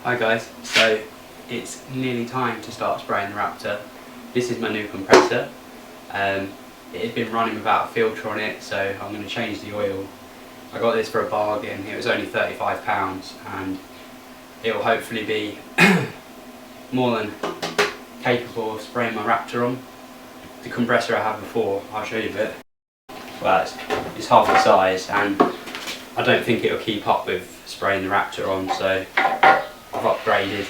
Hi guys, so it's nearly time to start spraying the Raptor. This is my new compressor. It had been running without a filter on it, so I'm going to change the oil. I got this for a bargain. It was only £35 and it will hopefully be more than capable of spraying my Raptor on. The compressor I had before, I'll show you a bit. Well, it's half the size and I don't think it will keep up with spraying the Raptor on, so I've upgraded.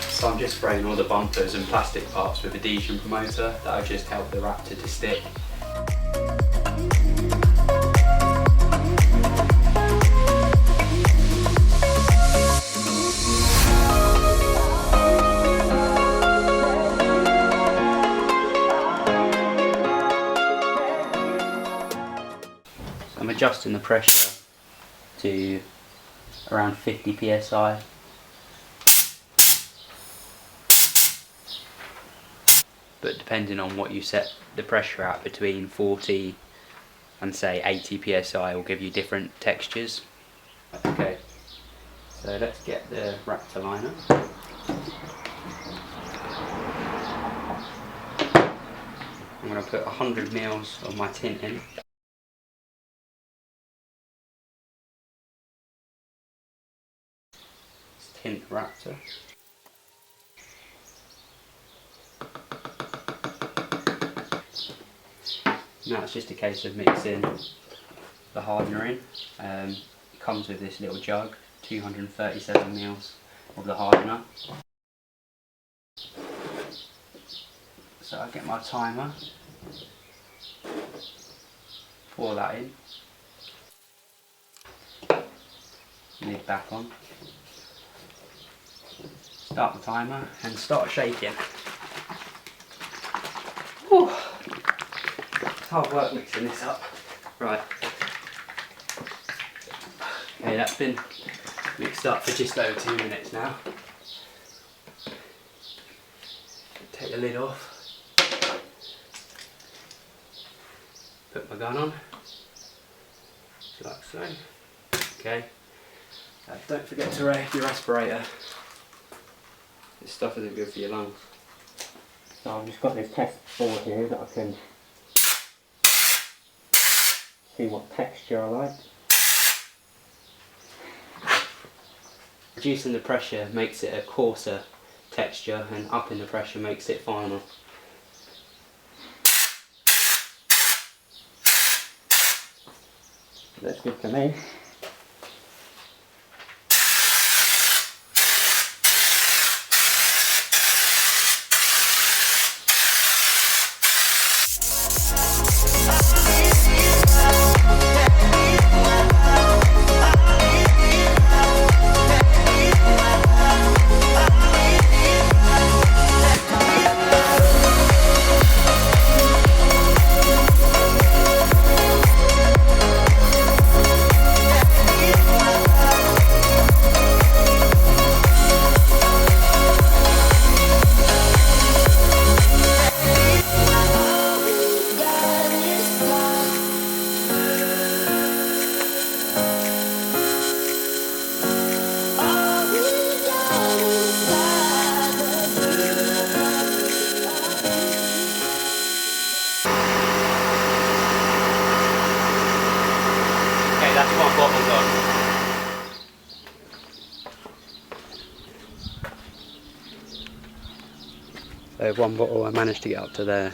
So I'm just spraying all the bumpers and plastic parts with adhesion promoter. That'll just help the Raptor to stick. So I'm adjusting the pressure to around 50 psi. But depending on what you set the pressure at, between 40 and say 80 psi will give you different textures. Okay, so let's get the Raptor liner. I'm going to put 100 mils of my tint in. Let's tint the Raptor. Now it's just a case of mixing the hardener in. It comes with this little jug, 237 mils of the hardener. So I get my timer, pour that in, lid back on, start the timer and start shaking. Whew. It's hard work mixing this up. Right. Okay, that's been mixed up for just over 2 minutes now. Take the lid off. Put my gun on. Like so. Okay. Don't forget to raise your respirator. This stuff isn't good for your lungs. So I've just got this test board here that I can see what texture I like. Reducing the pressure makes it a coarser texture and upping the pressure makes it finer. That's good for me. That's one bottle gone. So one bottle I managed to get up to there.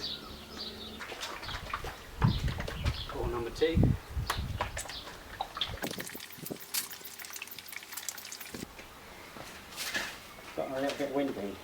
Bottle number 2. Got a little bit windy.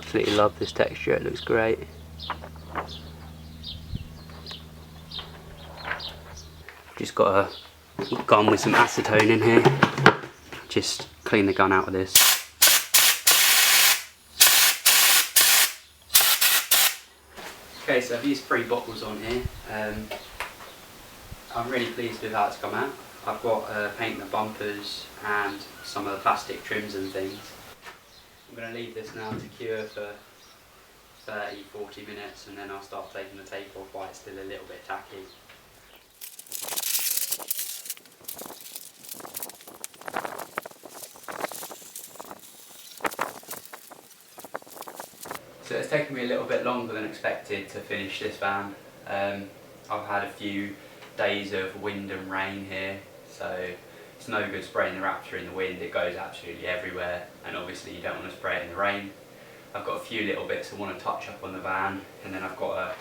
Absolutely love this texture, it looks great. Just got a gun with some acetone in here. Just clean the gun out of this. Okay, so I've used 3 bottles on here. I'm really pleased with how it's come out. I've got painting the bumpers and some of the plastic trims and things. I'm going to leave this now to cure for 30-40 minutes, and then I'll start taking the tape off while it's still a little bit tacky. So it's taken me a little bit longer than expected to finish this van. I've had a few days of wind and rain here, so it's no good spraying the Raptor in the wind. It goes absolutely everywhere, and obviously you don't want to spray it in the rain. I've got a few little bits I want to touch up on the van, and then I've got to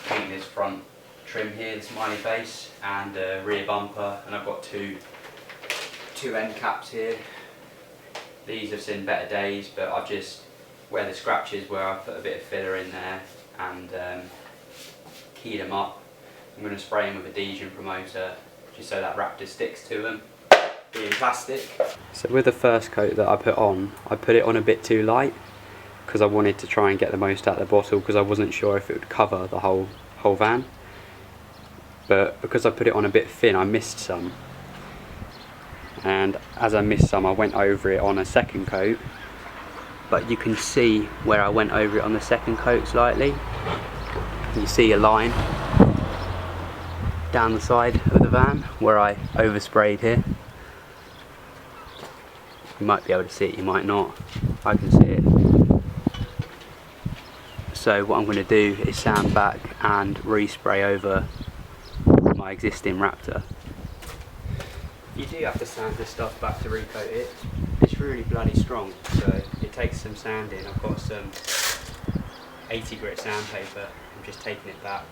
paint this front trim here, the smiley face, and a rear bumper, and I've got two end caps here. These have seen better days, but I've just, where the scratches where I've put a bit of filler in there and keyed them up. I'm going to spray them with adhesion promoter just so that Raptor sticks to them, being plastic. So with the first coat that I put it on a bit too light because I wanted to try and get the most out of the bottle, because I wasn't sure if it would cover the whole van. But because I put it on a bit thin, I missed some. And as I missed some, I went over it on a second coat. But you can see where I went over it on the second coat slightly. You see a line down the side of the van where I oversprayed here. You might be able to see it, you might not. I can see it. So what I'm going to do is sand back and respray over my existing Raptor. You do have to sand this stuff back to recoat it. It's really bloody strong, so it takes some sanding. I've got some 80 grit sandpaper. I'm just taking it back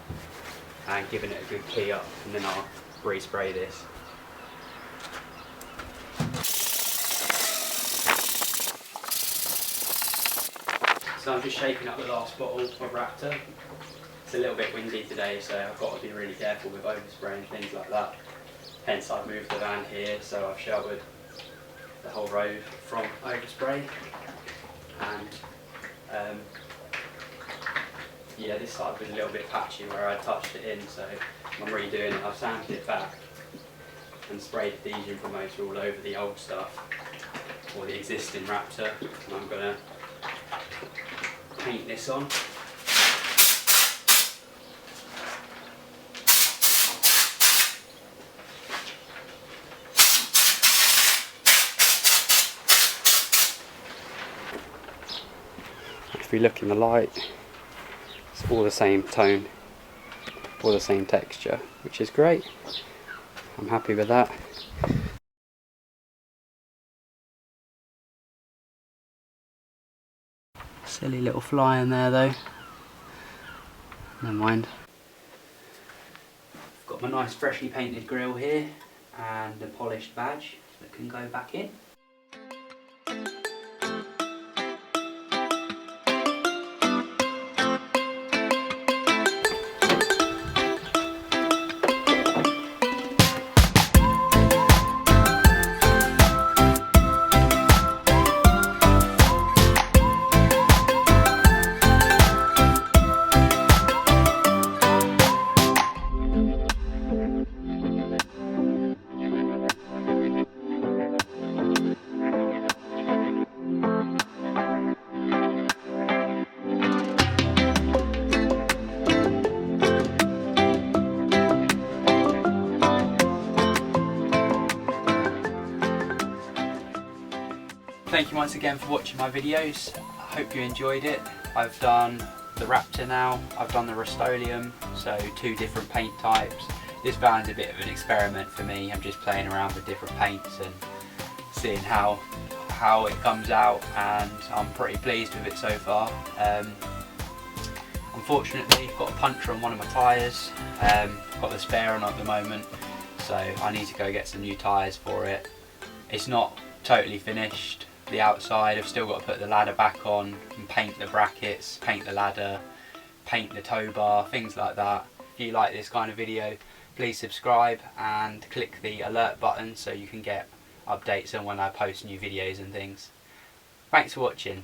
and giving it a good key up, and then I'll respray this. So I'm just shaking up the last bottle of Raptor. It's a little bit windy today, so I've got to be really careful with overspraying things like that. Hence I've moved the van here, so I've sheltered the whole road from overspray. And yeah, this side was a little bit patchy where I touched it in, so I'm redoing it. I've sanded it back and sprayed adhesion promoter all over the old stuff, or the existing Raptor, and I'm going to paint this on. If we look in the light, it's all the same tone, all the same texture, which is great. I'm happy with that. Silly little fly in there though. Never mind. I've got my nice freshly painted grille here and a polished badge that can go back in. Thank you once again for watching my videos. I hope you enjoyed it. I've done the Raptor now, I've done the Rustoleum, so 2 different paint types. This van's a bit of an experiment for me. I'm just playing around with different paints and seeing how it comes out, and I'm pretty pleased with it so far. Unfortunately, I've got a puncture on one of my tyres. Got the spare on at the moment, so I need to go get some new tyres for it. It's not totally finished. the outside. I've still got to put the ladder back on and paint the brackets, paint the ladder, paint the tow bar, things like that. If you like this kind of video, please subscribe and click the alert button so you can get updates on when I post new videos and things. Thanks for watching.